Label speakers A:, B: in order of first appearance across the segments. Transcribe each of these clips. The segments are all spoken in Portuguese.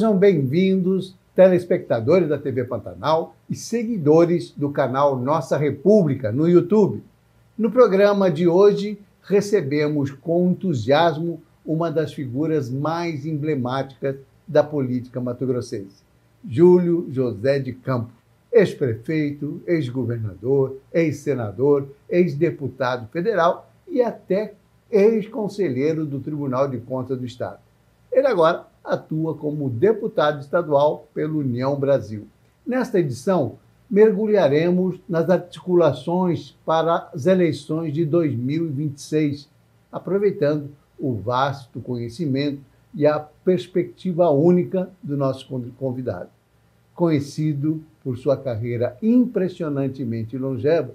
A: Sejam bem-vindos, telespectadores da TV Pantanal e seguidores do canal Nossa República no YouTube. No programa de hoje, recebemos com entusiasmo uma das figuras mais emblemáticas da política mato-grossense, Júlio José de Campos, ex-prefeito, ex-governador, ex-senador, ex-deputado federal e até ex-conselheiro do Tribunal de Contas do Estado. Ele agora atua como deputado estadual pela União Brasil. Nesta edição, mergulharemos nas articulações para as eleições de 2026, aproveitando o vasto conhecimento e a perspectiva única do nosso convidado. Conhecido por sua carreira impressionantemente longeva,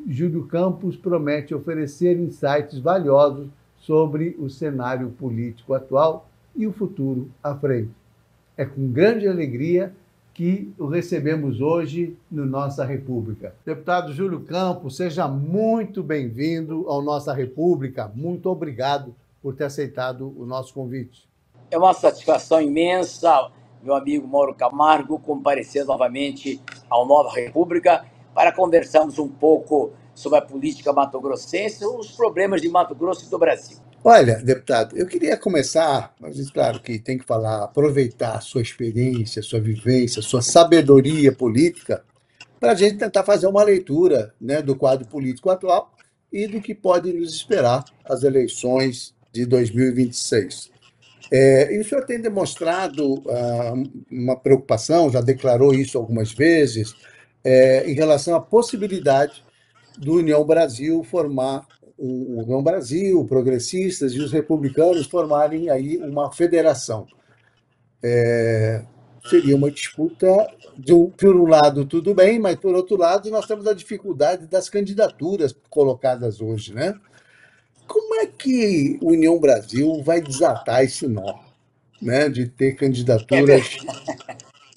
A: Júlio Campos promete oferecer insights valiosos sobre o cenário político atual e o futuro à frente. É com grande alegria que o recebemos hoje no Nossa República. Deputado Júlio Campos, seja muito bem-vindo ao Nossa República. Muito obrigado por ter aceitado o nosso convite.
B: É uma satisfação imensa, meu amigo Mauro Camargo, comparecer novamente ao Nova República para conversarmos um pouco sobre a política mato-grossense, os problemas de Mato Grosso e do Brasil.
A: Olha, deputado, eu queria começar, mas claro que tem que falar, aproveitar a sua experiência, sua vivência, sua sabedoria política, para a gente tentar fazer uma leitura, né, do quadro político atual e do que pode nos esperar as eleições de 2026. E o senhor tem demonstrado uma preocupação, já declarou isso algumas vezes, em relação à possibilidade do União Brasil formar o União Brasil, progressistas e os republicanos formarem aí uma federação. Seria uma disputa, por um lado tudo bem, mas por outro lado nós temos a dificuldade das candidaturas colocadas hoje, né? Como é que a União Brasil vai desatar esse nó, né, de ter candidaturas,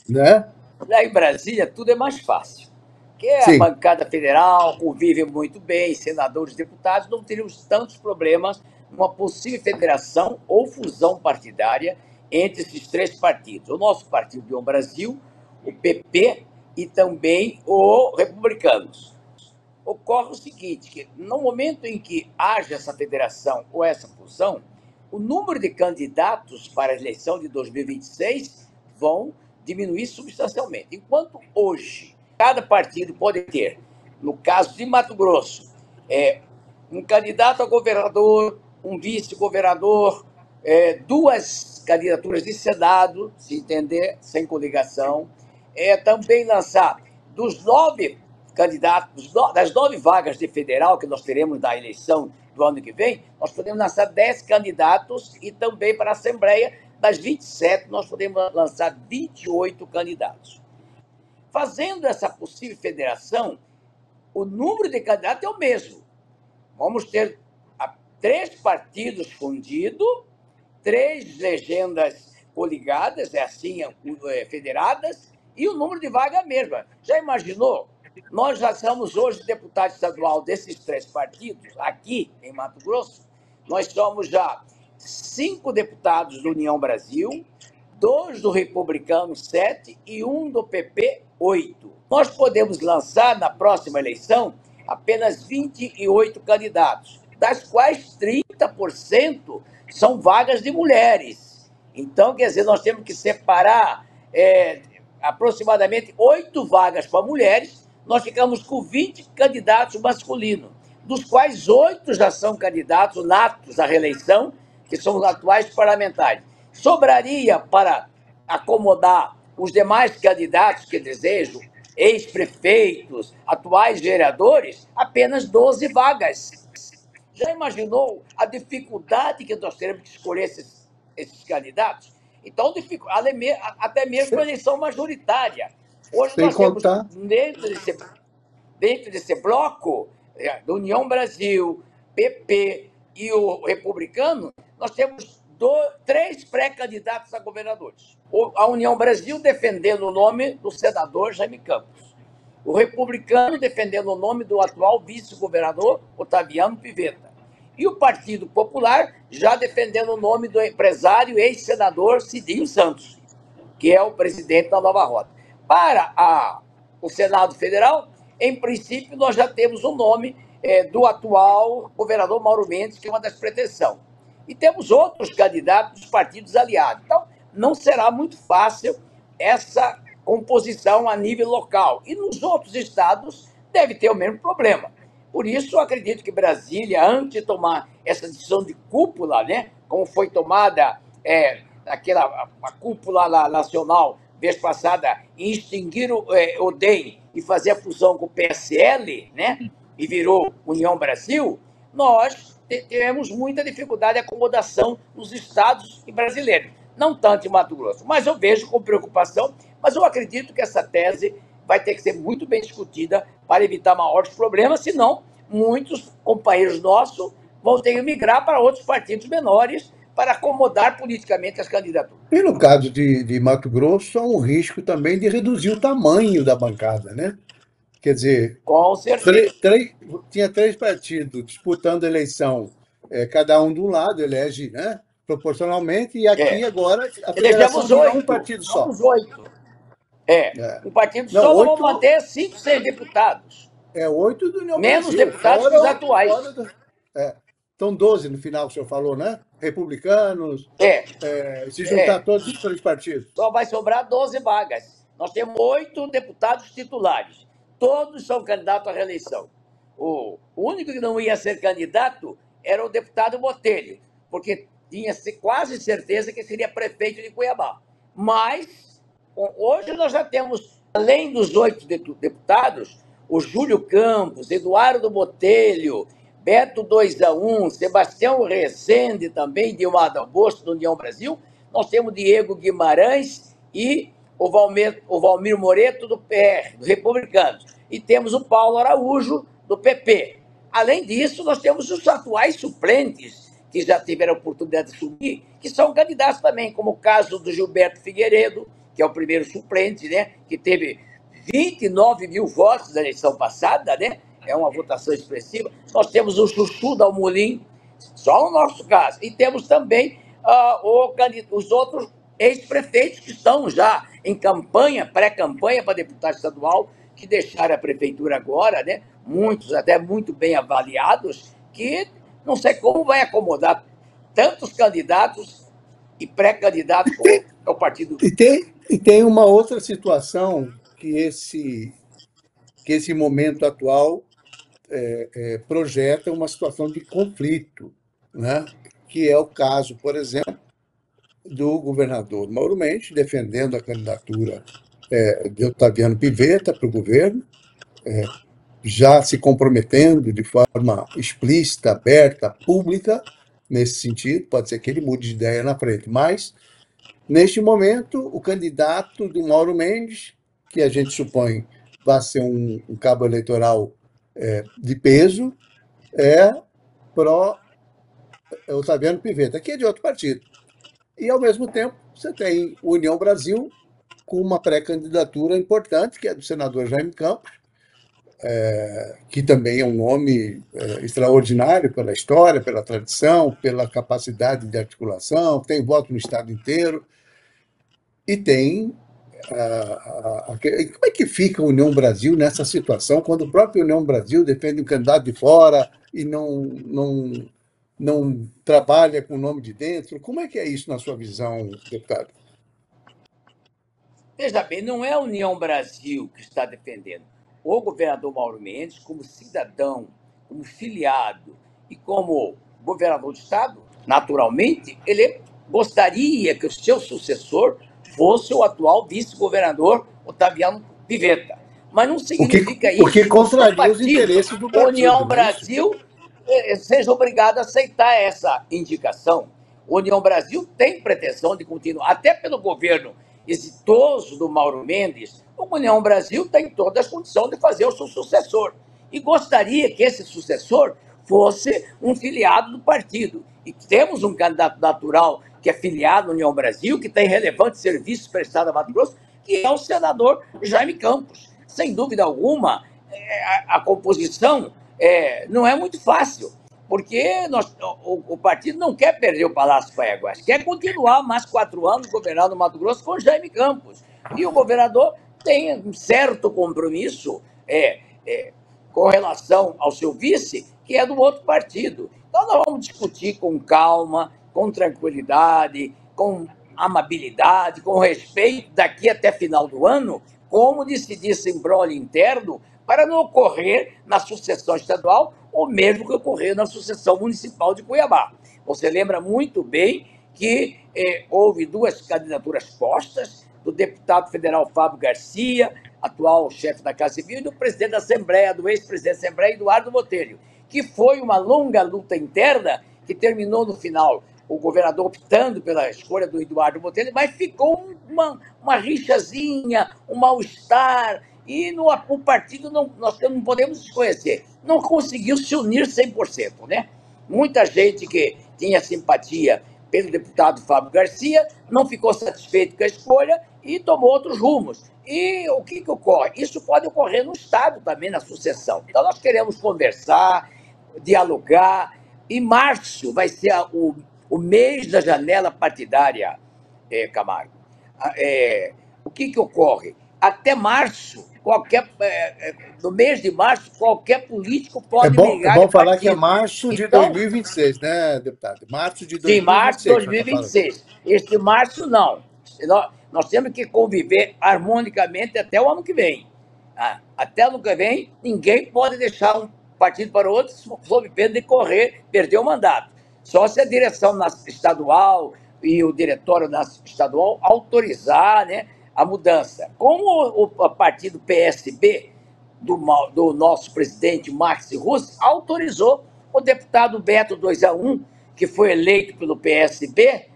A: né?
B: Lá em Brasília tudo é mais fácil. Porque a
A: Sim.
B: bancada federal convive muito bem, senadores, deputados, não teríamos tantos problemas numa possível federação ou fusão partidária entre esses três partidos. O nosso partido União Brasil, o PP e também o Republicanos. Ocorre o seguinte, que no momento em que haja essa federação ou essa fusão, o número de candidatos para a eleição de 2026 vão diminuir substancialmente. Enquanto hoje, cada partido pode ter, no caso de Mato Grosso, um candidato a governador, um vice-governador, duas candidaturas de Senado, se entender, sem coligação, também lançar dos 9 candidatos, das 9 vagas de federal que nós teremos na eleição do ano que vem, nós podemos lançar 10 candidatos e também para a Assembleia, das 27, nós podemos lançar 28 candidatos. Fazendo essa possível federação, o número de candidatos é o mesmo. Vamos ter 3 partidos fundidos, 3 legendas coligadas, federadas, e o número de vagas é a mesma. Já imaginou? Nós já somos hoje deputado estadual desses 3 partidos, aqui em Mato Grosso. Nós somos já 5 deputados do União Brasil, 2 do Republicano, 7, e 1 do PP, 8. Nós podemos lançar, na próxima eleição, apenas 28 candidatos, das quais 30% são vagas de mulheres. Então, quer dizer, nós temos que separar aproximadamente 8 vagas para mulheres, nós ficamos com 20 candidatos masculinos, dos quais 8 já são candidatos natos à reeleição, que são os atuais parlamentares. Sobraria para acomodar os demais candidatos que desejam, ex-prefeitos, atuais vereadores, apenas 12 vagas. Já imaginou a dificuldade que nós teremos de escolher esses candidatos? Então, até mesmo a eleição majoritária. Hoje nós temos, dentro desse bloco da União Brasil, PP e o Republicano, nós temos 3 pré-candidatos a governadores. A União Brasil defendendo o nome do senador Jaime Campos. O Republicano defendendo o nome do atual vice-governador Otaviano Pivetta. E o Partido Popular já defendendo o nome do empresário e ex-senador Cidinho Santos, que é o presidente da Nova Rota. Para o Senado Federal, em princípio, nós já temos o nome do atual governador Mauro Mendes, que é uma das pretensões. E temos outros candidatos dos partidos aliados. Então, não será muito fácil essa composição a nível local. E nos outros estados deve ter o mesmo problema. Por isso, eu acredito que Brasília, antes de tomar essa decisão de cúpula, né, como foi tomada a cúpula lá, nacional, vez passada, em extinguir o DEM e fazer a fusão com o PSL, né, e virou União Brasil, nós tivemos muita dificuldade de acomodação nos estados brasileiros. Não tanto em Mato Grosso, mas eu vejo com preocupação, mas eu acredito que essa tese vai ter que ser muito bem discutida para evitar maiores problemas, senão muitos companheiros nossos vão ter que migrar para outros partidos menores para acomodar politicamente as candidaturas.
A: E no caso de Mato Grosso, há um risco também de reduzir o tamanho da bancada, né? Quer dizer,
B: com certeza.
A: Tinha 3 partidos disputando a eleição, cada um de um lado, elege, né, proporcionalmente, e aqui agora a federação virou um partido só.
B: Somos 8. Um partido
A: Não,
B: só
A: 8,
B: vão manter 5, 6 deputados.
A: 8 do União
B: menos
A: Brasil.
B: Deputados que os atuais.
A: Então, 12 no final, o senhor falou, né? Republicanos, se juntar todos os 3 partidos.
B: Só vai sobrar 12 vagas. Nós temos 8 deputados titulares. Todos são candidatos à reeleição. O único que não ia ser candidato era o deputado Botelho, porque tinha quase certeza que seria prefeito de Cuiabá. Mas, hoje nós já temos, além dos 8 deputados, o Júlio Campos, Eduardo Botelho, Beto 2-1, Sebastião Rezende também, de Dilma Dalbosto, do União Brasil. Nós temos Diego Guimarães e o Valmir Moreto, do PR, dos Republicanos. E temos o Paulo Araújo, do PP. Além disso, nós temos os atuais suplentes, que já tiveram a oportunidade de subir, que são candidatos também, como o caso do Gilberto Figueiredo, que é o primeiro suplente, né, que teve 29 mil votos na eleição passada, né? É uma votação expressiva. Nós temos o Chuchu Dalmolin, só no nosso caso. E temos também os outros ex-prefeitos que estão já em campanha, pré-campanha para deputado estadual, que deixaram a prefeitura agora, né? Muitos até muito bem avaliados, que não sei como vai acomodar tantos candidatos e pré-candidatos ao partido.
A: E tem uma outra situação que esse momento atual projeta uma situação de conflito, né? Que é o caso, por exemplo, do governador Mauro Mendes defendendo a candidatura de Otaviano Pivetta para o governo, já se comprometendo de forma explícita, aberta, pública, nesse sentido. Pode ser que ele mude de ideia na frente, mas, neste momento, o candidato do Mauro Mendes, que a gente supõe vai ser um cabo eleitoral de peso, é Otaviano Pivetta, que é de outro partido. E, ao mesmo tempo, você tem União Brasil com uma pré-candidatura importante, que é do senador Jaime Campos, que também é um nome extraordinário pela história, pela tradição, pela capacidade de articulação, tem voto no estado inteiro, e tem... Como é que fica a União Brasil nessa situação, quando o próprio União Brasil defende um candidato de fora e não trabalha com o nome de dentro? Como é que é isso na sua visão, deputado?
B: Veja bem, não é a União Brasil que está defendendo. O governador Mauro Mendes, como cidadão, como filiado e como governador de Estado, naturalmente, ele gostaria que o seu sucessor fosse o atual vice-governador Otaviano Pivetta. Mas não significa isso
A: porque contraria os interesses do partido.
B: União Brasil seja obrigado a aceitar essa indicação. União Brasil tem pretensão de continuar, até pelo governo exitoso do Mauro Mendes, a União Brasil tem todas as condições de fazer o seu sucessor. E gostaria que esse sucessor fosse um filiado do partido. E temos um candidato natural que é filiado à União Brasil, que tem relevantes serviços prestados a Mato Grosso, que é o senador Jaime Campos. Sem dúvida alguma, a composição não é muito fácil, porque o partido não quer perder o Palácio Paiaguás, quer continuar mais 4 anos governando o Mato Grosso com Jaime Campos. E o governador tem um certo compromisso com relação ao seu vice, que é do outro partido. Então, nós vamos discutir com calma, com tranquilidade, com amabilidade, com respeito, daqui até final do ano, como decidir esse imbróglio interno para não ocorrer na sucessão estadual o mesmo que ocorreu na sucessão municipal de Cuiabá. Você lembra muito bem que houve 2 candidaturas postas, do deputado federal Fábio Garcia, atual chefe da Casa Civil, e do presidente da Assembleia, do ex-presidente da Assembleia, Eduardo Botelho, que foi uma longa luta interna que terminou no final o governador optando pela escolha do Eduardo Botelho, mas ficou uma rixazinha, um mal-estar, e o partido, nós não podemos desconhecer, não conseguiu se unir 100%, né? Muita gente que tinha simpatia pelo deputado Fábio Garcia não ficou satisfeito com a escolha e tomou outros rumos. E o que ocorre? Isso pode ocorrer no Estado também, na sucessão. Então, nós queremos conversar, dialogar, e março vai ser o mês da janela partidária, Camargo. O que ocorre? Até março, no mês de março, qualquer político pode migrar
A: É bom
B: de
A: falar que é
B: partido.
A: março de
B: Então,
A: 2026, né, deputado? Março de
B: sim, março de
A: 2026, você está falando.
B: 2026. Este março, não. Nós temos que conviver harmonicamente até o ano que vem. Até o ano que vem, ninguém pode deixar um partido para o outro sob pena de perder o mandato. Só se a direção estadual e o diretório estadual autorizar, né, a mudança. Como o partido PSB, do nosso presidente Max Russo, autorizou o deputado Beto 2A1, que foi eleito pelo PSB,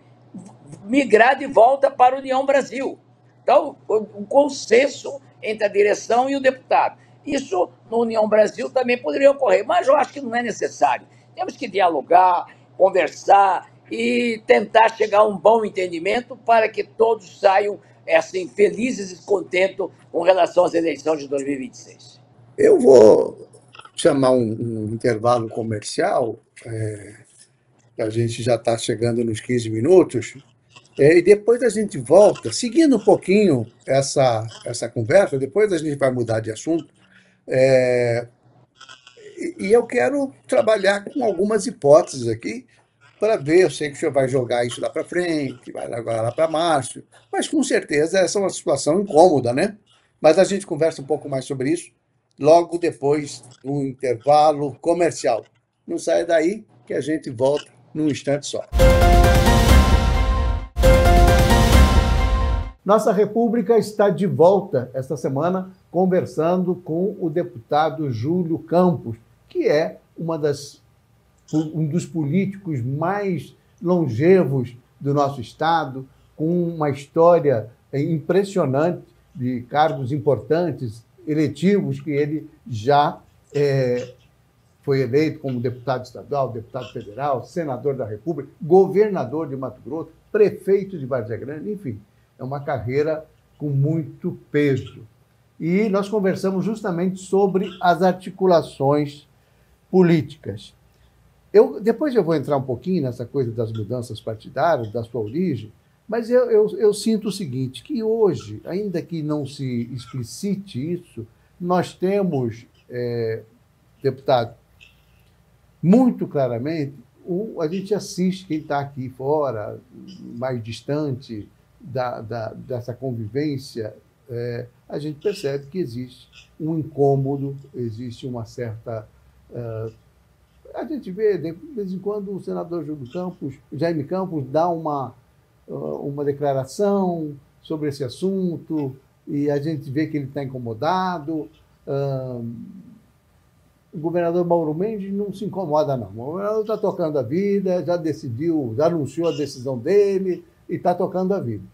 B: migrar de volta para a União Brasil. Então, um consenso entre a direção e o deputado. Isso, na União Brasil, também poderia ocorrer, mas eu acho que não é necessário. Temos que dialogar, conversar e tentar chegar a um bom entendimento para que todos saiam assim, felizes e contentos com relação às eleições de 2026.
A: Eu vou chamar um intervalo comercial, a gente já está chegando nos 15 minutos, e depois a gente volta, seguindo um pouquinho essa conversa, depois a gente vai mudar de assunto, e eu quero trabalhar com algumas hipóteses aqui para ver. Eu sei que o senhor vai jogar isso lá para frente, vai jogar lá para março, mas com certeza essa é uma situação incômoda, né? Mas a gente conversa um pouco mais sobre isso logo depois do intervalo comercial. Não saia daí que a gente volta num instante só. Nossa República está de volta esta semana conversando com o deputado Júlio Campos, que é um dos políticos mais longevos do nosso Estado, com uma história impressionante de cargos importantes, eletivos, que ele já foi eleito como deputado estadual, deputado federal, senador da República, governador de Mato Grosso, prefeito de Várzea Grande, enfim, é uma carreira com muito peso. E nós conversamos justamente sobre as articulações políticas. Depois eu vou entrar um pouquinho nessa coisa das mudanças partidárias, da sua origem, mas eu sinto o seguinte, que hoje, ainda que não se explicite isso, nós temos, deputado, muito claramente, a gente assiste quem está aqui fora, mais distante dessa convivência, a gente percebe que existe um incômodo, existe uma certa... a gente vê, de vez em quando, o senador Jaime Campos dá uma declaração sobre esse assunto e a gente vê que ele está incomodado. O governador Mauro Mendes não se incomoda, não. O governador está tocando a vida, já decidiu, já anunciou a decisão dele e está tocando a vida.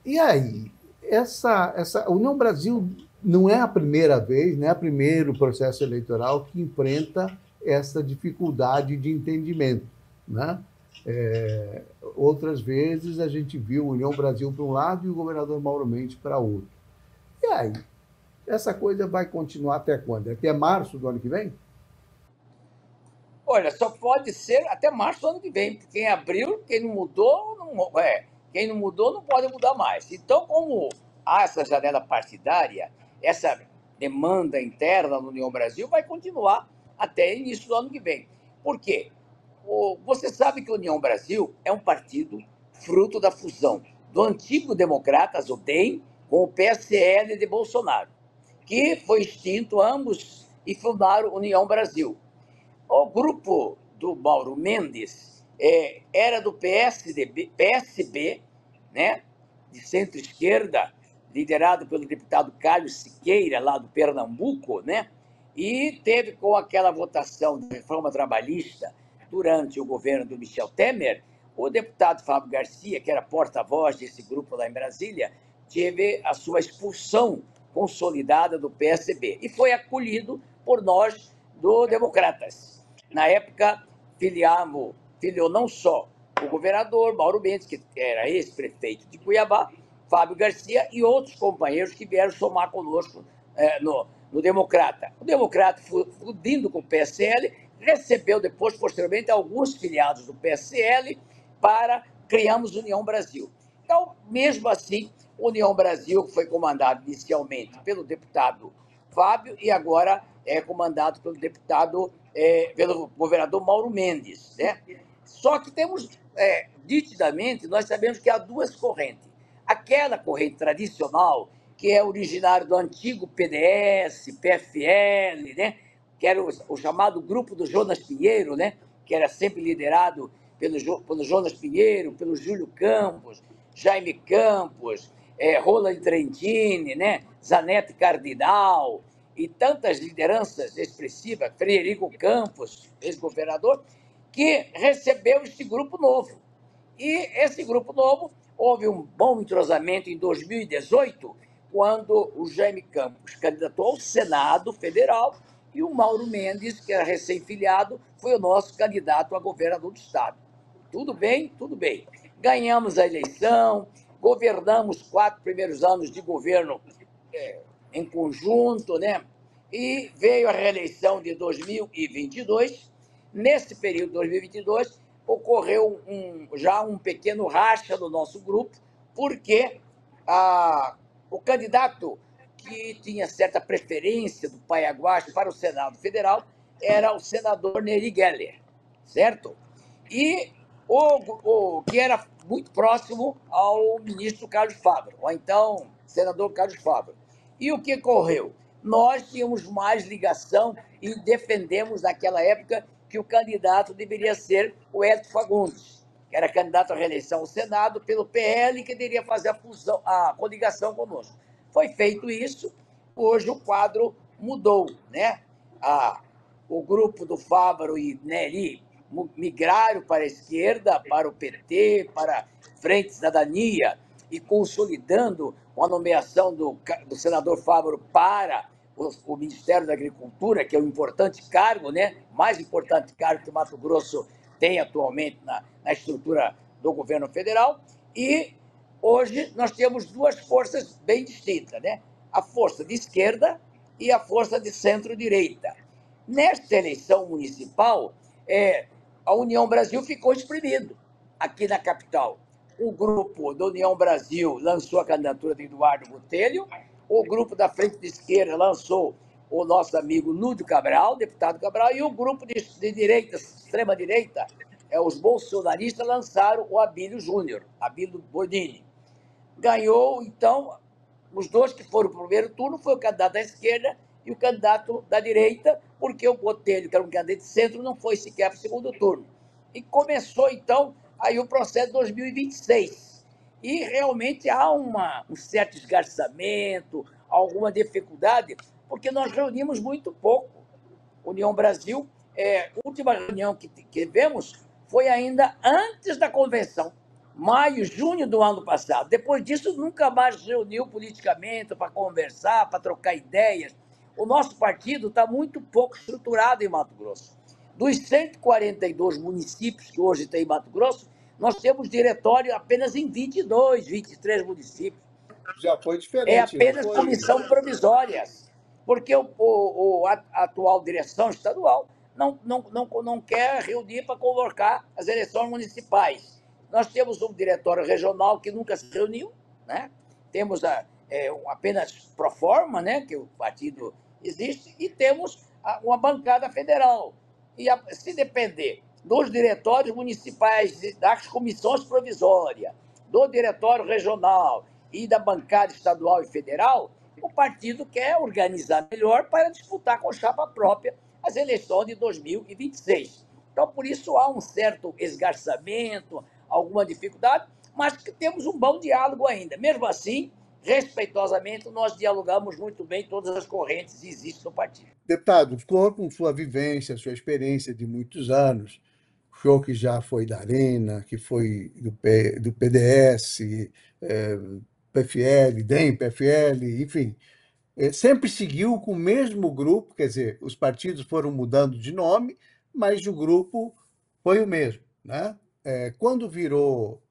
A: E aí, essa União Brasil não é a primeira vez, não é o primeiro processo eleitoral que enfrenta essa dificuldade de entendimento, né? Outras vezes a gente viu a União Brasil para um lado e o governador Mauro Mendes para outro. E aí, essa coisa vai continuar até quando? Até março do ano que vem?
B: Olha, só pode ser até março do ano que vem, porque em abril, quem não mudou, quem não mudou não pode mudar mais. Então, como há essa janela partidária, essa demanda interna no União Brasil vai continuar até início do ano que vem. Por quê? Você sabe que a União Brasil é um partido fruto da fusão do antigo Democratas, o DEM, com o PSL de Bolsonaro, que foi extinto ambos e fundaram a União Brasil. O grupo do Mauro Mendes era do PSB, né, de centro-esquerda, liderado pelo deputado Carlos Siqueira, lá do Pernambuco, né, e teve com aquela votação de reforma trabalhista durante o governo do Michel Temer, o deputado Fábio Garcia, que era porta-voz desse grupo lá em Brasília, teve a sua expulsão consolidada do PSB e foi acolhido por nós do Democratas. Na época, filiou não só o governador Mauro Mendes, que era ex-prefeito de Cuiabá, Fábio Garcia e outros companheiros que vieram somar conosco no Democrata. O Democrata, fundindo com o PSL, recebeu depois, posteriormente, alguns filiados do PSL para criamos União Brasil. Então, mesmo assim, União Brasil foi comandado inicialmente pelo deputado Fábio e agora é comandado pelo governador Mauro Mendes, né? Só que temos, nitidamente, nós sabemos que há duas correntes. Aquela corrente tradicional, que é originária do antigo PDS, PFL, né? Que era o chamado grupo do Jonas Pinheiro, né? Que era sempre liderado pelo Jonas Pinheiro, pelo Júlio Campos, Jaime Campos, Roland Trentini, né? Zanetti Cardinal, e tantas lideranças expressivas, Frederico Campos, ex-governador, que recebeu este grupo novo. E esse grupo novo, houve um bom entrosamento em 2018, quando o Jaime Campos candidatou ao Senado Federal e o Mauro Mendes, que era recém-filiado, foi o nosso candidato a governador do Estado. Tudo bem? Tudo bem. Ganhamos a eleição, governamos 4 primeiros anos de governo em conjunto, né? E veio a reeleição de 2022. Nesse período de 2022, ocorreu já um pequeno racha no nosso grupo, porque o candidato que tinha certa preferência do Paiaguás para o Senado Federal era o senador Neri Geller, certo? E o que era muito próximo ao ministro Carlos Fávaro, ou então senador Carlos Fávaro. E o que ocorreu? Nós tínhamos mais ligação e defendemos naquela época que o candidato deveria ser o Hélio Fagundes, que era candidato à reeleição ao Senado pelo PL, que deveria fazer a coligação conosco. Foi feito isso, hoje o quadro mudou, né? O grupo do Fávaro e Neri migraram para a esquerda, para o PT, para Frente Cidadania, e consolidando a nomeação do senador Fávaro para o Ministério da Agricultura, que é um importante cargo, né? Mais importante cargo que o Mato Grosso tem atualmente na estrutura do governo federal. E hoje nós temos duas forças bem distintas, né? A força de esquerda e a força de centro-direita. Nesta eleição municipal, a União Brasil ficou exprimido aqui na capital. O grupo da União Brasil lançou a candidatura de Eduardo Botelho, o grupo da Frente de Esquerda lançou o nosso amigo Núdio Cabral, deputado Cabral, e o grupo de direita, extrema-direita, os bolsonaristas, lançaram o Abílio Júnior, Abílio Bonini. Ganhou, então, os dois que foram para o primeiro turno, foi o candidato da esquerda e o candidato da direita, porque o Botelho, que era um candidato de centro, não foi sequer para o segundo turno. E começou, então, aí o processo de 2026. E realmente há um certo esgarçamento, alguma dificuldade, porque nós reunimos muito pouco. União Brasil, a última reunião que tivemos foi ainda antes da convenção, maio, junho do ano passado. Depois disso, nunca mais reuniu politicamente para conversar, para trocar ideias. O nosso partido está muito pouco estruturado em Mato Grosso. Dos 142 municípios que hoje tem em Mato Grosso, nós temos diretório apenas em 22, 23 municípios.
A: Já foi diferente.
B: É apenas comissão provisória, porque a atual direção estadual não quer reunir para convocar as eleições municipais. Nós temos um diretório regional que nunca se reuniu, né? Temos apenas pro forma, né, que o partido existe, e temos uma bancada federal. E se depender dos diretórios municipais, das comissões provisórias, do diretório regional e da bancada estadual e federal, o partido quer organizar melhor para disputar com chapa própria as eleições de 2026. Então, por isso, há um certo esgarçamento, alguma dificuldade, mas que temos um bom diálogo ainda. Mesmo assim, respeitosamente, nós dialogamos muito bem todas as correntes que existem no partido.
A: Deputado, com sua vivência, sua experiência de muitos anos, o senhor que já foi da Arena, que foi do PDS, PFL, DEM, PFL, enfim, sempre seguiu com o mesmo grupo, quer dizer, os partidos foram mudando de nome, mas o grupo foi o mesmo, né? Quando virou,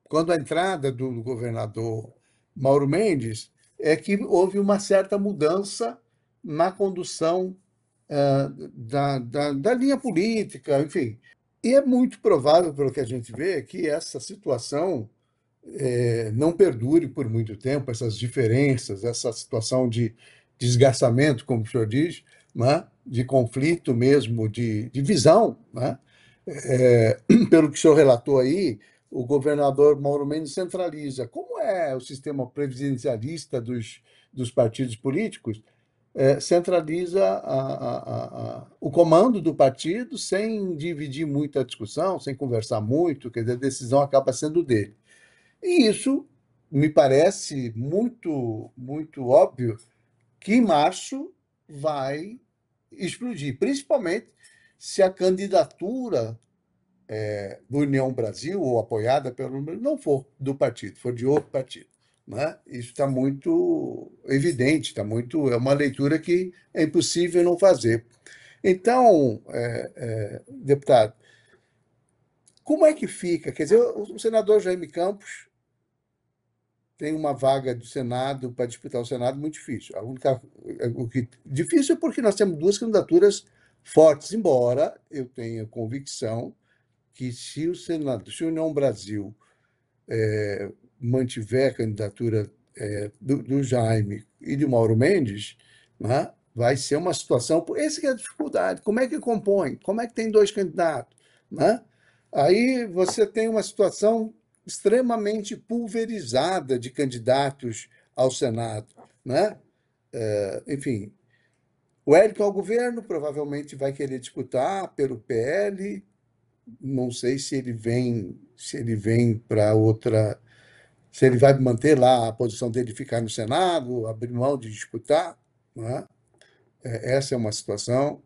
A: quando a entrada do governador Mauro Mendes, é que houve uma certa mudança na condução da linha política, enfim. E é muito provável, pelo que a gente vê, que essa situação não perdure por muito tempo, essas diferenças, essa situação de desgastamento, como o senhor diz, né? De conflito mesmo, de visão. Né? Pelo que o senhor relatou aí, o governador Mauro Mendes centraliza. Como é o sistema presidencialista dos partidos políticos? Centraliza o comando do partido sem dividir muita discussão, sem conversar muito, quer dizer, a decisão acaba sendo dele. E isso me parece muito, muito óbvio que em março vai explodir, principalmente se a candidatura do União Brasil, ou apoiada pelo União, não for do partido, for de outro partido. Né? Isso está muito evidente, é uma leitura que é impossível não fazer. Então, deputado, como é que fica? Quer dizer, o senador Jaime Campos tem uma vaga do Senado para disputar o Senado muito difícil. Difícil é porque nós temos duas candidaturas fortes, embora eu tenha convicção que se o Senado, se a União Brasil mantiver a candidatura do Jaime e do Mauro Mendes, né, vai ser uma situação. Essa que é a dificuldade. Como é que compõe? Como é que tem dois candidatos? Né? Aí você tem uma situação extremamente pulverizada de candidatos ao Senado. Né? Enfim, o Érico ao governo provavelmente vai querer disputar pelo PL. Não sei se ele vem para outra, se ele vai manter lá a posição dele de ficar no Senado, abrir mão de disputar. Né? Essa é uma situação.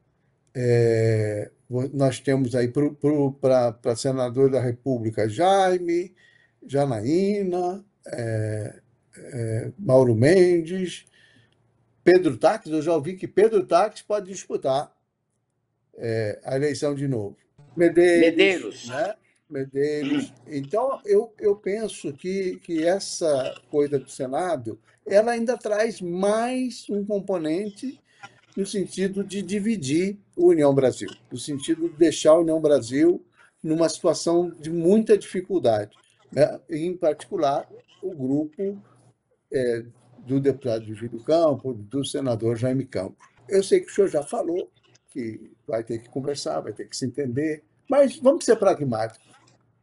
A: Nós temos aí para senador da República Jaime, Janaína, Mauro Mendes, Pedro Taques. Eu já ouvi que Pedro Taques pode disputar a eleição de novo. Medeiros. Né? Medeiros. Então, eu penso que essa coisa do Senado ela ainda traz mais um componente no sentido de dividir a União Brasil, no sentido de deixar a União Brasil numa situação de muita dificuldade, né? Em particular, o grupo do deputado Júlio Campos, do senador Jaime Campos. Eu sei que o senhor já falou que vai ter que conversar, vai ter que se entender, mas vamos ser pragmáticos.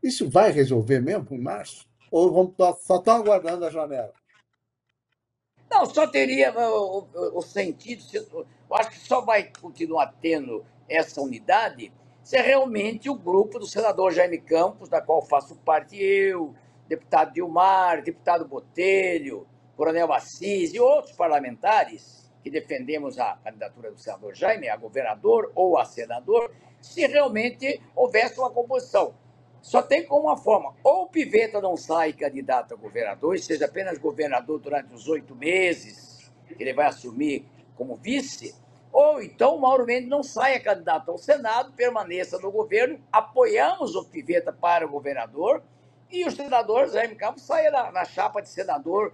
A: Isso vai resolver mesmo em março? Ou só estão aguardando a janela?
B: Não, só teria o sentido, eu acho que só vai continuar tendo essa unidade se realmente o grupo do senador Jaime Campos, da qual faço parte eu, deputado Dilmar, deputado Botelho, Coronel Assis e outros parlamentares que defendemos a candidatura do senador Jaime a governador ou a senador, se realmente houvesse uma composição. Só tem como uma forma: ou o Piveta não sai candidato a governador, e seja apenas governador durante os 8 meses, que ele vai assumir como vice, ou então o Mauro Mendes não saia candidato ao Senado, permaneça no governo, apoiamos o Piveta para o governador, e o senador Jaime Campos saia na chapa de senador,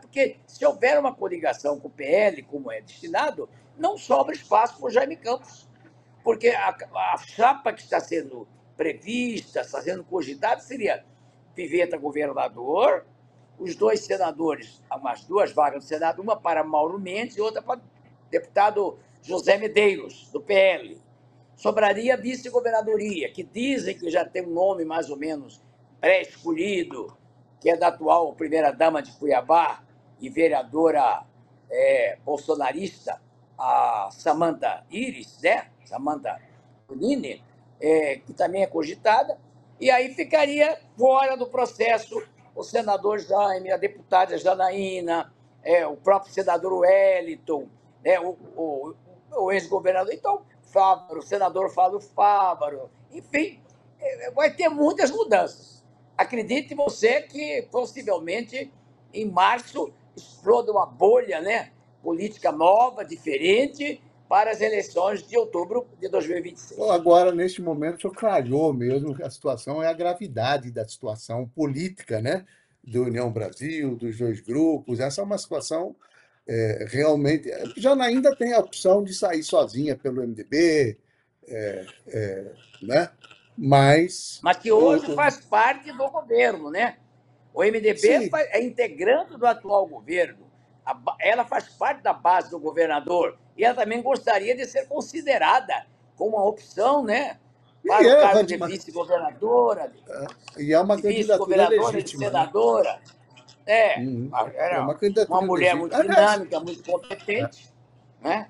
B: porque se houver uma coligação com o PL, como é destinado, não sobra espaço para o Jaime Campos, porque a chapa que está sendo prevista, está sendo cogitada, seria Piveta governador, os dois senadores, umas duas vagas no Senado, uma para Mauro Mendes e outra para o deputado José Medeiros, do PL. Sobraria a vice-governadoria, que dizem que já tem um nome mais ou menos pré-escolhido, que é da atual primeira-dama de Cuiabá e vereadora bolsonarista, a Samantha Iris, né? Samantha Nini, que também é cogitada, e aí ficaria fora do processo o senador Jaime, a deputada Janaína, o próprio senador Wellington, o ex-governador. Então, Fávaro, o senador Fábio Fávaro, enfim, vai ter muitas mudanças. Acredite você que possivelmente em março exploda uma bolha, né, política nova, diferente, para as eleições de outubro de 2026.
A: Bom, agora, neste momento, o senhor clareou mesmo a situação, é a gravidade da situação política, né? Do União Brasil, dos dois grupos. Essa é uma situação realmente. Janaína tem a opção de sair sozinha pelo MDB, né? Mas.
B: Mas que hoje faz parte do governo, né? O MDB
A: Sim,
B: é integrante do atual governo. Ela faz parte da base do governador e ela também gostaria de ser considerada como uma opção, né,
A: e
B: para o cargo de
A: uma,
B: vice-governadora,
A: e é uma
B: de
A: candidatura
B: vice-governadora, de
A: legítima, né?
B: senadora.
A: É
B: Era
A: uma
B: uma
A: candidatura
B: mulher
A: legítima.
B: muito
A: Aliás,
B: dinâmica, muito competente, né?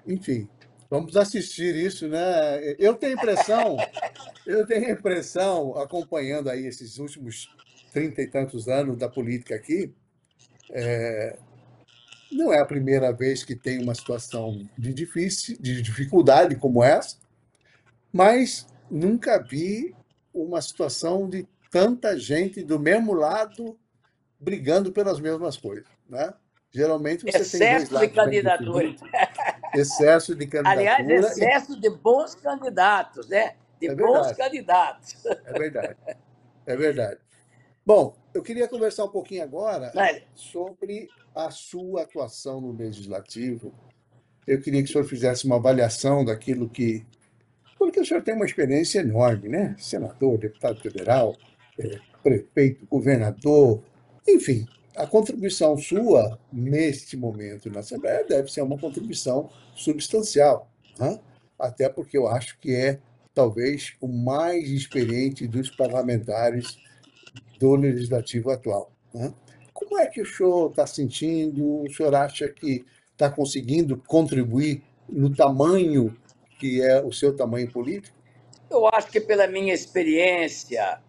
A: enfim, vamos assistir isso, né? Eu tenho a impressão, acompanhando aí esses últimos 30 e tantos anos da política aqui, não é a primeira vez que tem uma situação de dificuldade como essa, mas nunca vi uma situação de tanta gente do mesmo lado brigando pelas mesmas coisas, né? Geralmente você tem dois
B: Excesso de
A: lados bem
B: candidatura.
A: definidos, excesso de
B: Aliás,
A: candidatura, e
B: excesso de bons candidatos, né? De
A: é
B: bons
A: verdade,
B: candidatos.
A: é verdade, é verdade. Bom, eu queria conversar um pouquinho agora
B: Né?
A: sobre a sua atuação no legislativo. Eu queria que o senhor fizesse uma avaliação daquilo que. Porque o senhor tem uma experiência enorme, né? Senador, deputado federal, prefeito, governador, enfim. A contribuição sua, neste momento na Assembleia, deve ser uma contribuição substancial, né? Até porque eu acho que é, talvez, o mais experiente dos parlamentares do legislativo atual, né? Como é que o senhor está sentindo? O senhor acha que está conseguindo contribuir no tamanho que é o seu tamanho político?
B: Eu acho que pela minha experiência,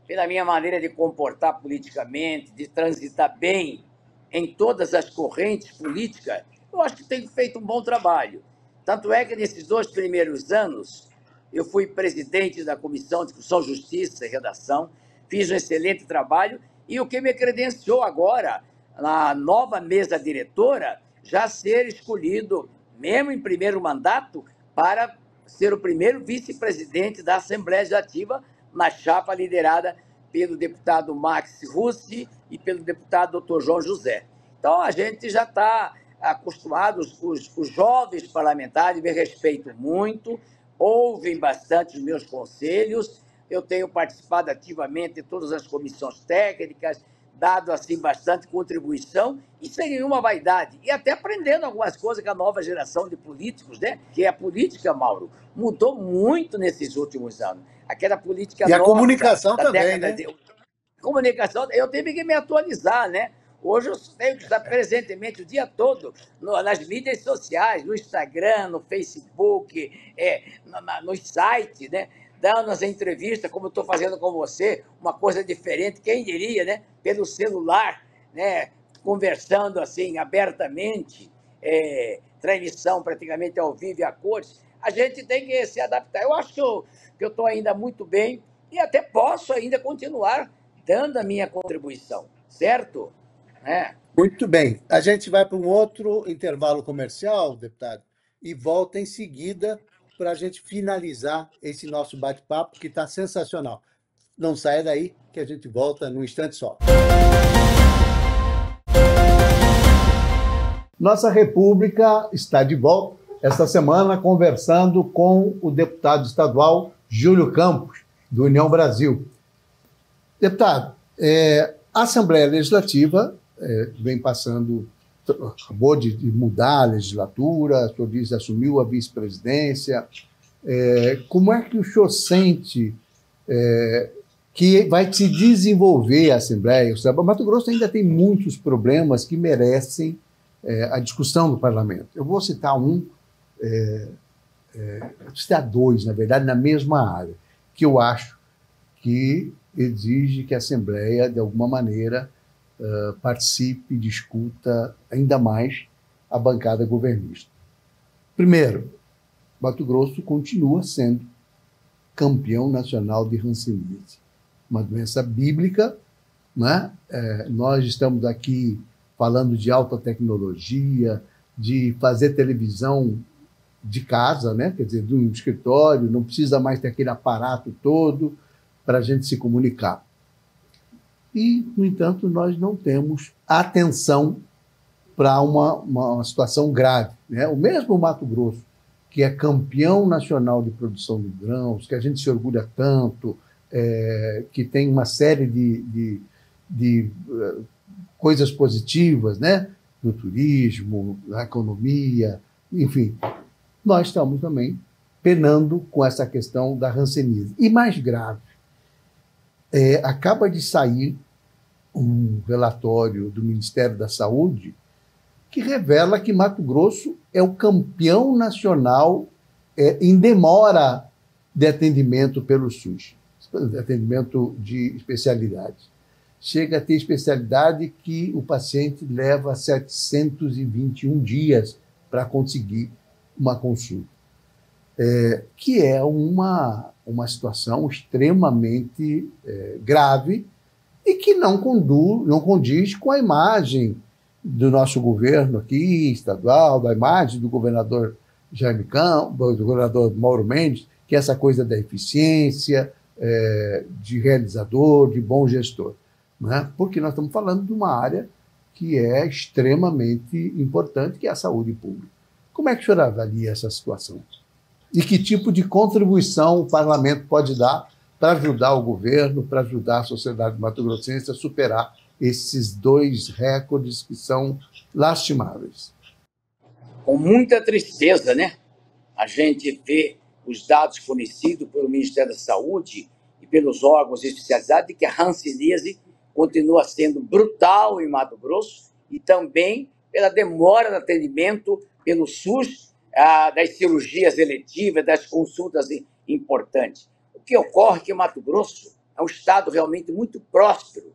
B: pela minha maneira de comportar politicamente, de transitar bem em todas as correntes políticas, eu acho que tenho feito um bom trabalho. Tanto é que nesses 2 primeiros anos, eu fui presidente da Comissão de Discussão, Justiça e Redação, fiz um excelente trabalho e o que me credenciou agora, na nova mesa diretora, já ser escolhido, mesmo em primeiro mandato, para ser o primeiro vice-presidente da Assembleia Legislativa na chapa liderada pelo deputado Max Russi e pelo deputado Dr. João José. Então, a gente já está acostumado, os jovens parlamentares me respeitam muito, ouvem bastante os meus conselhos, eu tenho participado ativamente em todas as comissões técnicas, dado assim bastante contribuição e sem nenhuma vaidade, e até aprendendo algumas coisas com a nova geração de políticos, né? Que a política, Mauro, mudou muito nesses últimos anos. Aquela política
A: E a
B: nossa
A: comunicação
B: da
A: também,
B: década
A: né?
B: de comunicação, eu tive que me atualizar, né? Hoje eu tenho que estar presentemente o dia todo nas mídias sociais, no Instagram, no Facebook, nos sites, né? Dando as entrevistas, como eu estou fazendo com você, uma coisa diferente, quem diria, né? Pelo celular, né? Conversando assim abertamente, transmissão praticamente ao vivo e a cores. A gente tem que se adaptar. Eu acho que eu estou ainda muito bem e até posso ainda continuar dando a minha contribuição, certo?
A: Muito bem. A gente vai para um outro intervalo comercial, deputado, e volta em seguida para a gente finalizar esse nosso bate-papo, que está sensacional. Não saia daí, que a gente volta num instante só. Nossa República está de volta esta semana conversando com o deputado estadual Júlio Campos, do União Brasil. Deputado, a Assembleia Legislativa vem passando, acabou de mudar a legislatura, o senhor disse, assumiu a vice-presidência. Como é que o senhor sente que vai se desenvolver a Assembleia? O Mato Grosso ainda tem muitos problemas que merecem a discussão do parlamento. Eu vou citar citar dois, na verdade, na mesma área, que eu acho que exige que a Assembleia, de alguma maneira, participe e discuta ainda mais a bancada governista. Primeiro, Mato Grosso continua sendo campeão nacional de hanseníase, uma doença bíblica, né? Nós estamos aqui falando de alta tecnologia, de fazer televisão de casa, né? Quer dizer, de um escritório, não precisa mais ter aquele aparato todo para a gente se comunicar. E, no entanto, nós não temos atenção para uma situação grave, né? O mesmo Mato Grosso, que é campeão nacional de produção de grãos, que a gente se orgulha tanto, que tem uma série de coisas positivas, né? No turismo, na economia, enfim. Nós estamos também penando com essa questão da hanseníase. E mais grave, acaba de sair um relatório do Ministério da Saúde que revela que Mato Grosso é o campeão nacional em demora de atendimento pelo SUS, atendimento de especialidade. Chega a ter especialidade que o paciente leva 721 dias para conseguir uma consulta, que é uma situação extremamente grave e que não condiz com a imagem do nosso governo aqui, estadual, da imagem do governador Jaime Campos, do governador Mauro Mendes, que é essa coisa da eficiência, de realizador, de bom gestor. Né? Porque nós estamos falando de uma área que é extremamente importante, que é a saúde pública. Como é que o senhor avalia essa situação? E que tipo de contribuição o parlamento pode dar para ajudar o governo, para ajudar a sociedade mato-grossense a superar esses dois recordes que são lastimáveis?
B: Com muita tristeza, né? A gente vê os dados fornecidos pelo Ministério da Saúde e pelos órgãos especializados de que a hanseníase continua sendo brutal em Mato Grosso e também pela demora de atendimento pelo SUS, das cirurgias eletivas, das consultas importantes. O que ocorre é que Mato Grosso é um estado realmente muito próspero,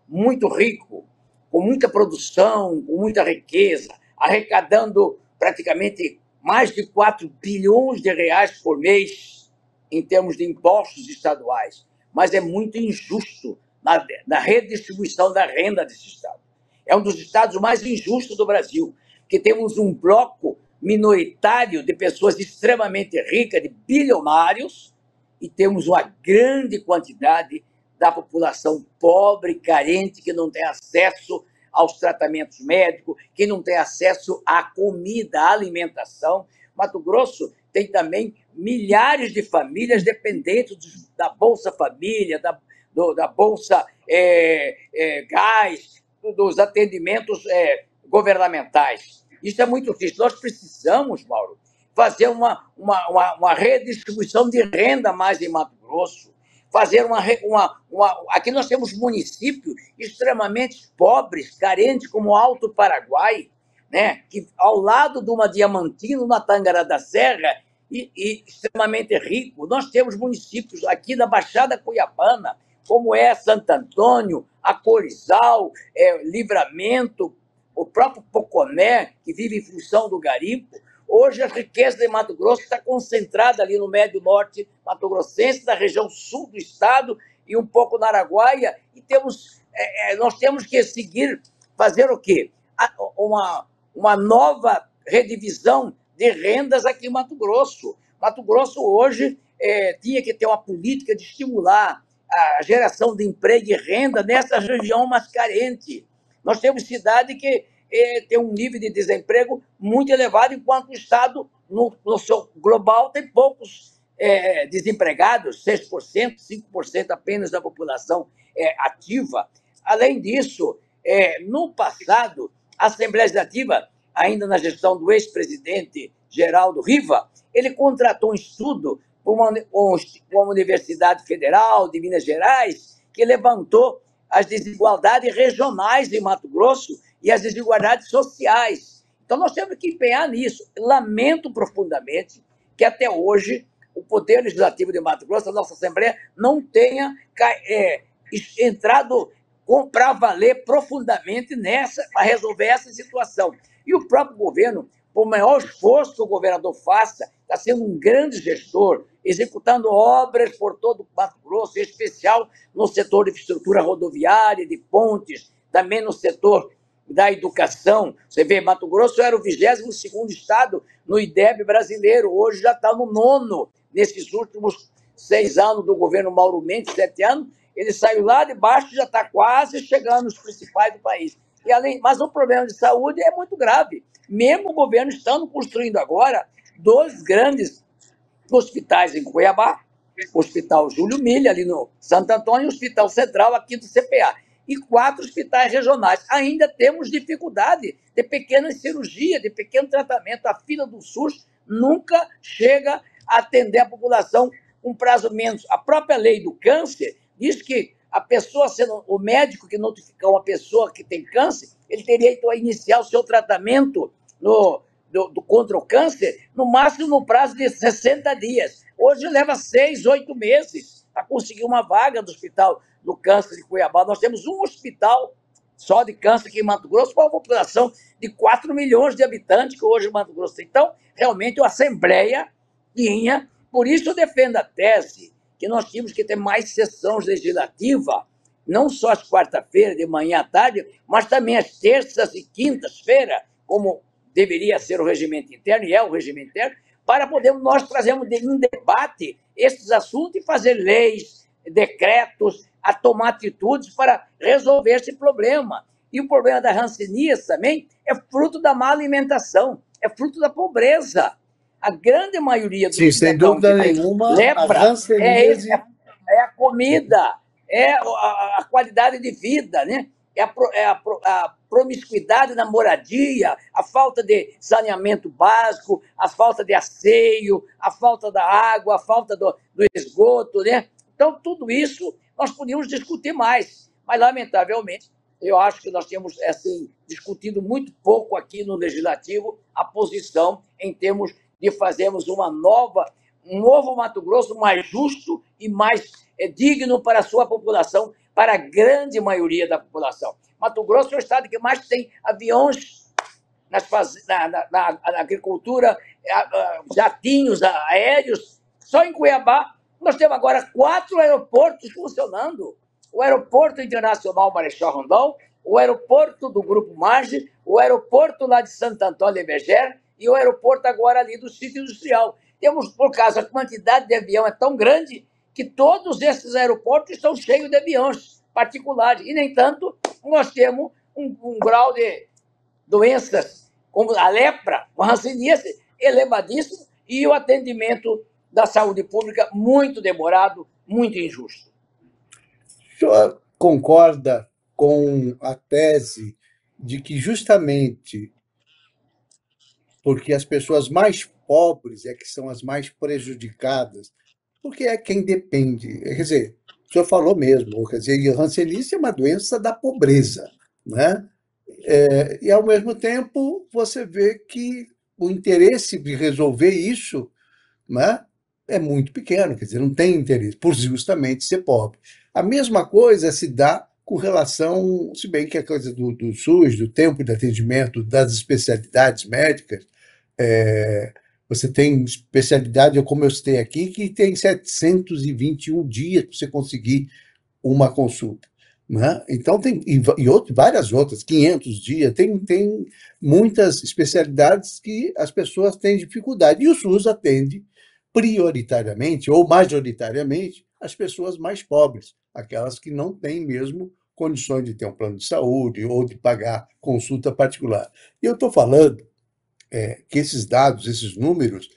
B: muito rico, com muita produção, com muita riqueza, arrecadando praticamente mais de 4 bilhões de reais por mês em termos de impostos estaduais. Mas é muito injusto na redistribuição da renda desse estado. É um dos estados mais injustos do Brasil, porque temos um bloco minoritário de pessoas extremamente ricas, de bilionários, e temos uma grande quantidade da população pobre, carente, que não tem acesso aos tratamentos médicos, que não tem acesso à comida, à alimentação. Mato Grosso tem também milhares de famílias dependentes da Bolsa Família, da Bolsa Gás, dos atendimentos governamentais. Isso é muito triste. Nós precisamos, Mauro, fazer uma redistribuição de renda mais em Mato Grosso, fazer aqui nós temos municípios extremamente pobres, carentes, como o Alto Paraguai, né? Que ao lado de uma Diamantina, uma Tangará da Serra, e extremamente rico. Nós temos municípios aqui da Baixada Cuiabana, como Santo Antônio, Acorizal, Livramento, o próprio Poconé, que vive em função do garimpo. Hoje, a riqueza de Mato Grosso está concentrada ali no médio norte mato-grossense, na região sul do estado e um pouco na Araguaia. E nós temos que fazer o quê? Uma nova redivisão de rendas aqui em Mato Grosso. Mato Grosso hoje tinha que ter uma política de estimular a geração de emprego e renda nessa região mais carente. Nós temos cidade que tem um nível de desemprego muito elevado, enquanto o Estado, no seu global, tem poucos desempregados, 6%, 5% apenas da população ativa. Além disso, no passado, a Assembleia Legislativa, ainda na gestão do ex-presidente Geraldo Riva, ele contratou um estudo com uma Universidade Federal de Minas Gerais, que levantou as desigualdades regionais em Mato Grosso e as desigualdades sociais. Então, nós temos que empenhar nisso. Lamento profundamente que, até hoje, o Poder Legislativo de Mato Grosso, a nossa Assembleia, não tenha entrado para valer profundamente nessa, para resolver essa situação. E o próprio governo, por maior esforço que o governador faça, está sendo um grande gestor, executando obras por todo o Mato Grosso, em especial no setor de infraestrutura rodoviária, de pontes, também no setor da educação. Você vê, Mato Grosso era o 22º estado no IDEB brasileiro, hoje já está no 9º. Nesses últimos 6 anos do governo Mauro Mendes, 7 anos, ele saiu lá de baixo e já está quase chegando nos principais do país. Mas o problema de saúde é muito grave. Mesmo o governo estando construindo agora 2 grandes hospitais em Cuiabá, o Hospital Júlio Milha, ali no Santo Antônio, e o Hospital Central, aqui do CPA, e 4 hospitais regionais. Ainda temos dificuldade de pequena cirurgia, de pequeno tratamento. A fila do SUS nunca chega a atender a população com prazo menos. A própria lei do câncer diz que a pessoa, o médico que notificar uma pessoa que tem câncer, ele teria que iniciar o seu tratamento contra o câncer, no máximo no prazo de 60 dias. Hoje leva 6, 8 meses para conseguir uma vaga do Hospital do Câncer de Cuiabá. Nós temos um hospital só de câncer aqui em Mato Grosso, com uma população de 4 milhões de habitantes que hoje o Mato Grosso tem. Então, realmente, a Assembleia tinha... Por isso eu defendo a tese que nós tínhamos que ter mais sessões legislativas, não só às quarta-feiras, de manhã à tarde, mas também às terças e quintas-feiras, como deveria ser o regimento interno, e é o regimento interno, para podermos nós trazermos em debate esses assuntos e fazer leis, decretos, a tomar atitudes para resolver esse problema. E o problema da hanseníase também é fruto da má alimentação, é fruto da pobreza. A grande maioria dos
A: sem dúvida nenhuma,
B: lepra é a comida, é a qualidade de vida, né? A promiscuidade na moradia, a falta de saneamento básico, a falta de asseio, a falta da água, a falta do esgoto, né? Então, tudo isso nós podíamos discutir mais, mas, lamentavelmente, eu acho que nós temos assim, discutido muito pouco aqui no Legislativo a posição em termos de fazermos um novo Mato Grosso mais justo e mais digno para a sua população, para a grande maioria da população. Mato Grosso é o estado que mais tem aviões na agricultura, jatinhos aéreos. Só em Cuiabá, nós temos agora 4 aeroportos funcionando. O Aeroporto Internacional Marechal Rondon, o aeroporto do Grupo Marge, o aeroporto lá de Santo Antônio de Berger e o aeroporto agora ali do Sítio Industrial. Temos, por causa, a quantidade de avião é tão grande que todos esses aeroportos estão cheios de aviões particulares. E, nem tanto, nós temos um grau de doenças como a lepra, a hanseníase, elevadíssimo, e o atendimento da saúde pública muito demorado, muito injusto.
A: O senhor concorda com a tese de que justamente porque as pessoas mais pobres é que são as mais prejudicadas, porque é quem depende? Quer dizer, o senhor falou mesmo, quer dizer, a hanseníase é uma doença da pobreza, né? E, ao mesmo tempo, você vê que o interesse de resolver isso, né, é muito pequeno, quer dizer, não tem interesse, por justamente ser pobre. A mesma coisa se dá com relação, se bem que a coisa do SUS, do tempo de atendimento, das especialidades médicas, você tem especialidade, como eu citei aqui, que tem 721 dias para você conseguir uma consulta. Né? Então, várias outras, 500 dias, tem muitas especialidades que as pessoas têm dificuldade. E o SUS atende prioritariamente ou majoritariamente as pessoas mais pobres, aquelas que não têm mesmo condições de ter um plano de saúde ou de pagar consulta particular. E eu estou falando que esses dados, esses números,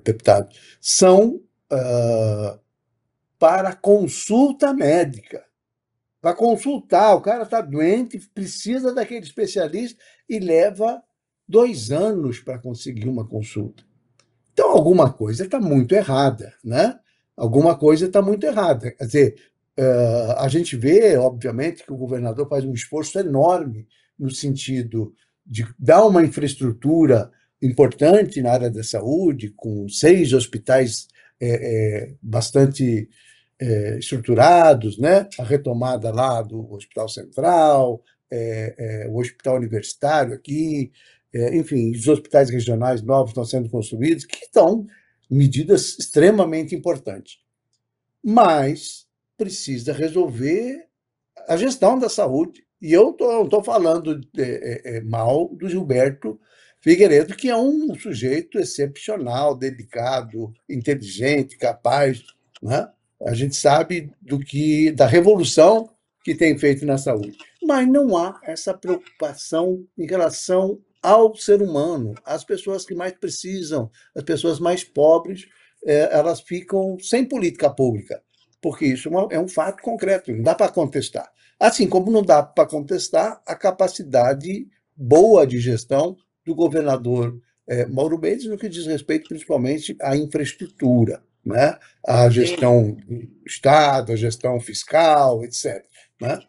A: deputado, são para consulta médica. Para consultar, o cara está doente, precisa daquele especialista e leva 2 anos para conseguir uma consulta. Então, alguma coisa está muito errada, né? Alguma coisa está muito errada. Quer dizer, a gente vê, obviamente, que o governador faz um esforço enorme no sentido de dar uma infraestrutura importante na área da saúde, com 6 hospitais bastante estruturados, né? A retomada lá do Hospital Central, o Hospital Universitário aqui, enfim, os hospitais regionais novos estão sendo construídos, que estão medidas extremamente importantes. Mas precisa resolver a gestão da saúde. E eu não estou falando mal do Gilberto Figueiredo, que é um sujeito excepcional, dedicado, inteligente, capaz, né? A gente sabe da revolução que tem feito na saúde. Mas não há essa preocupação em relação ao ser humano, às pessoas que mais precisam, as pessoas mais pobres, elas ficam sem política pública, porque isso é um fato concreto, não dá para contestar. Assim como não dá para contestar a capacidade boa de gestão do governador Mauro Mendes, no que diz respeito principalmente à infraestrutura, né? A gestão do Estado, a gestão fiscal, etc. Né?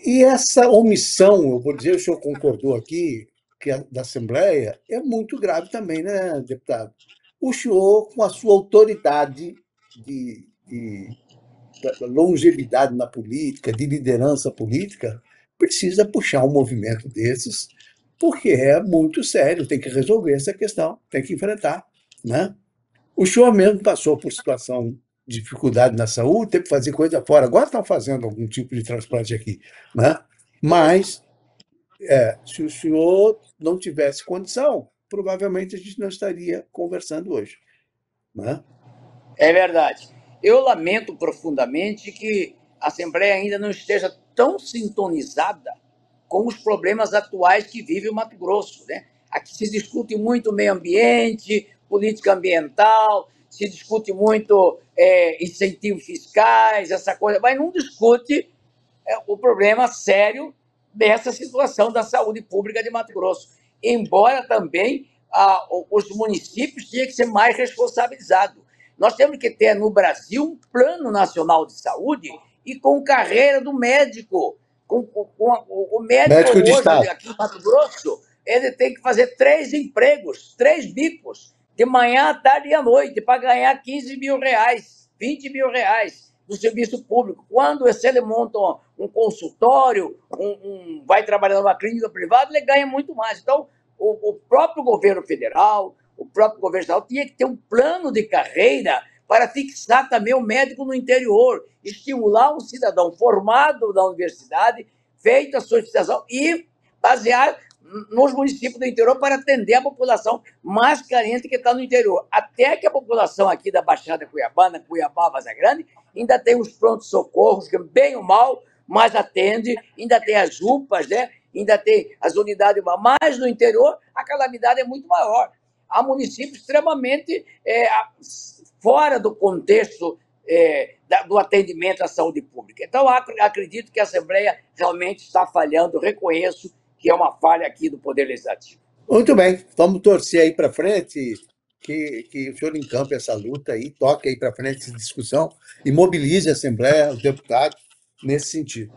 A: E essa omissão, eu vou dizer, o senhor concordou aqui, que da Assembleia, é muito grave também, né, deputado? O senhor, com a sua autoridade de longevidade na política, de liderança política, precisa puxar um movimento desses, porque é muito sério, tem que resolver essa questão, tem que enfrentar, né? O senhor mesmo passou por situação de dificuldade na saúde, teve que fazer coisa fora. Agora estão fazendo algum tipo de transplante aqui, né? Mas, se o senhor não tivesse condição, provavelmente a gente não estaria conversando hoje, né?
B: É verdade. Eu lamento profundamente que a Assembleia ainda não esteja tão sintonizada com os problemas atuais que vive o Mato Grosso, né? Aqui se discute muito meio ambiente, política ambiental, se discute muito incentivos fiscais, essa coisa, mas não discute o problema sério dessa situação da saúde pública de Mato Grosso. Embora também os municípios tenham que ser mais responsabilizados. Nós temos que ter no Brasil um plano nacional de saúde e com carreira do médico. O médico
A: Médico de
B: hoje,
A: Estado.
B: aqui em Mato Grosso, ele tem que fazer 3 empregos, 3 bicos, de manhã, à tarde e à noite, para ganhar 15 mil reais, 20 mil reais do serviço público. Quando ele monta um consultório, vai trabalhar numa clínica privada, ele ganha muito mais. Então, o próprio governo federal, o próprio governo estadual tinha que ter um plano de carreira para fixar também o médico no interior, estimular um cidadão formado na universidade, feito a sua especialização e basear nos municípios do interior para atender a população mais carente que está no interior. Até que a população aqui da Baixada Cuiabana, Cuiabá, Vaza Grande, ainda tem os prontos-socorros, que bem ou mal, mas atende, ainda tem as UPAs, né? Ainda tem as unidades, mas no interior a calamidade é muito maior. Há municípios extremamente fora do contexto do atendimento à saúde pública. Então, acredito que a Assembleia realmente está falhando, reconheço que é uma falha aqui do Poder Legislativo.
A: Muito bem, vamos torcer aí para frente, que o senhor encampe essa luta aí, toque aí para frente essa discussão e mobilize a Assembleia, os deputados, nesse sentido.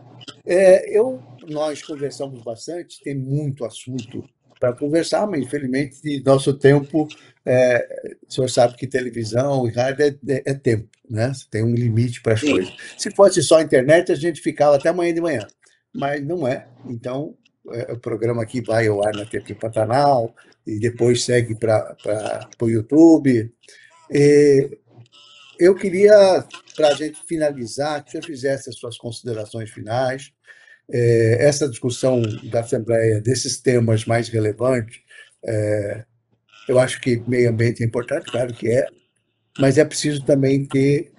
A: Nós conversamos bastante, tem muito assunto para conversar, mas infelizmente nosso tempo, o senhor sabe que televisão e rádio é tempo, né? Tem um limite para as coisas. Se fosse só a internet, a gente ficava até amanhã de manhã, mas não é. Então, o programa aqui vai ao ar na TV Pantanal e depois segue para o YouTube. Eu queria, para a gente finalizar, que o senhor fizesse as suas considerações finais. Essa discussão da Assembleia, desses temas mais relevantes, eu acho que meio ambiente é importante, claro que é, mas é preciso também ter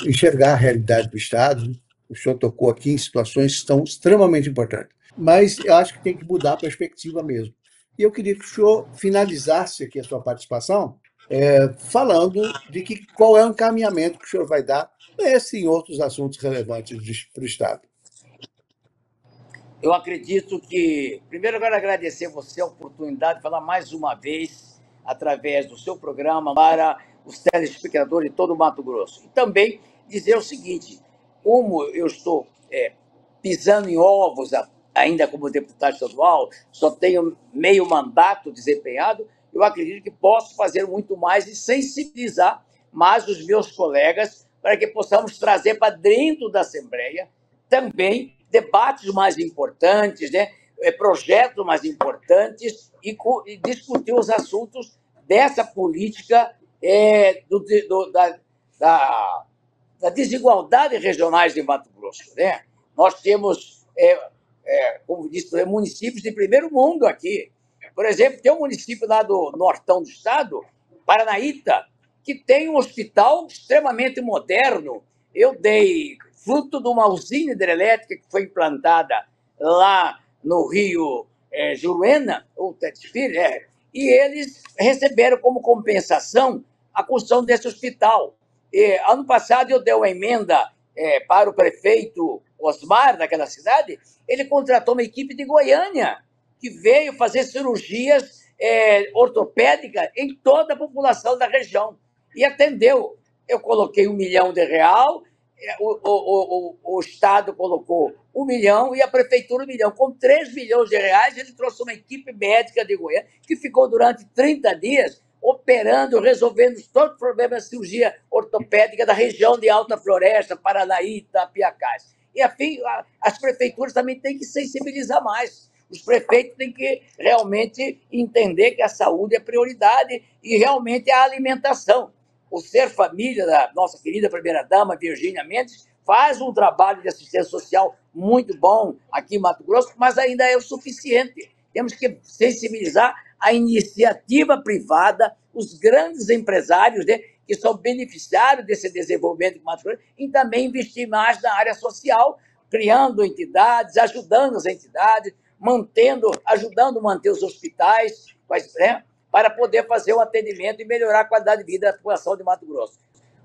A: enxergar a realidade do Estado. O senhor tocou aqui em situações que são extremamente importantes, mas eu acho que tem que mudar a perspectiva mesmo. E eu queria que o senhor finalizasse aqui a sua participação falando de qual é o encaminhamento que o senhor vai dar nesse e outros assuntos relevantes para o Estado.
B: Eu acredito que, primeiro, eu quero agradecer a você a oportunidade de falar mais uma vez, através do seu programa, para os telespectadores de todo o Mato Grosso. E também dizer o seguinte: como eu estou pisando em ovos ainda como deputado estadual, só tenho meio mandato desempenhado, eu acredito que posso fazer muito mais e sensibilizar mais os meus colegas para que possamos trazer para dentro da Assembleia também debates mais importantes, né? Projetos mais importantes e discutir os assuntos dessa política da desigualdade regionais de Mato Grosso, né? Nós temos, como disse, municípios de primeiro mundo aqui. Por exemplo, tem um município lá do nortão do estado, Paranaíta, que tem um hospital extremamente moderno. Eu dei fruto de uma usina hidrelétrica que foi implantada lá no Rio Juruena, ou Tetespir, e eles receberam como compensação a construção desse hospital. Ano passado eu dei uma emenda para o prefeito Osmar, daquela cidade. Ele contratou uma equipe de Goiânia, que veio fazer cirurgias ortopédicas em toda a população da região. E atendeu. Eu coloquei R$1 milhão, o Estado colocou R$1 milhão e a Prefeitura R$1 milhão. Com R$3 milhões, ele trouxe uma equipe médica de Goiânia que ficou durante 30 dias operando, resolvendo todos os problemas de cirurgia ortopédica da região de Alta Floresta, Paranaíta, Piacás. E, afim, as prefeituras também têm que sensibilizar mais. Os prefeitos têm que realmente entender que a saúde é prioridade e realmente a alimentação. O Ser Família, da nossa querida primeira-dama, Virgínia Mendes, faz um trabalho de assistência social muito bom aqui em Mato Grosso, mas ainda é o suficiente. Temos que sensibilizar a iniciativa privada, os grandes empresários, né, que são beneficiários desse desenvolvimento de Mato Grosso, e também investir mais na área social, criando entidades, ajudando as entidades, ajudando a manter os hospitais, né, para poder fazer o atendimento e melhorar a qualidade de vida da população de Mato Grosso.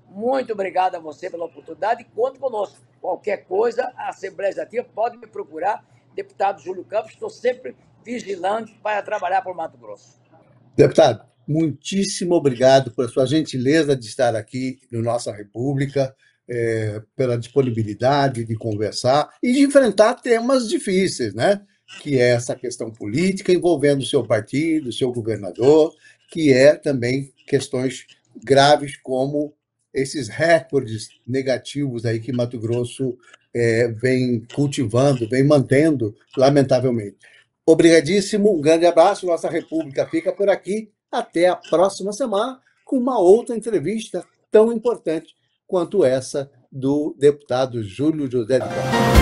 B: Muito obrigado a você pela oportunidade e conte conosco. Qualquer coisa, a Assembleia Legislativa pode me procurar, deputado Júlio Campos, estou sempre vigilante para trabalhar por Mato Grosso.
A: Deputado, muitíssimo obrigado por sua gentileza de estar aqui na nossa República, pela disponibilidade de conversar e de enfrentar temas difíceis, né? Que é essa questão política envolvendo o seu partido, o seu governador, que é também questões graves como esses recordes negativos aí que Mato Grosso vem cultivando, vem mantendo, lamentavelmente. Obrigadíssimo, um grande abraço, nossa República fica por aqui, até a próxima semana, com uma outra entrevista tão importante quanto essa do deputado Júlio José de Campos.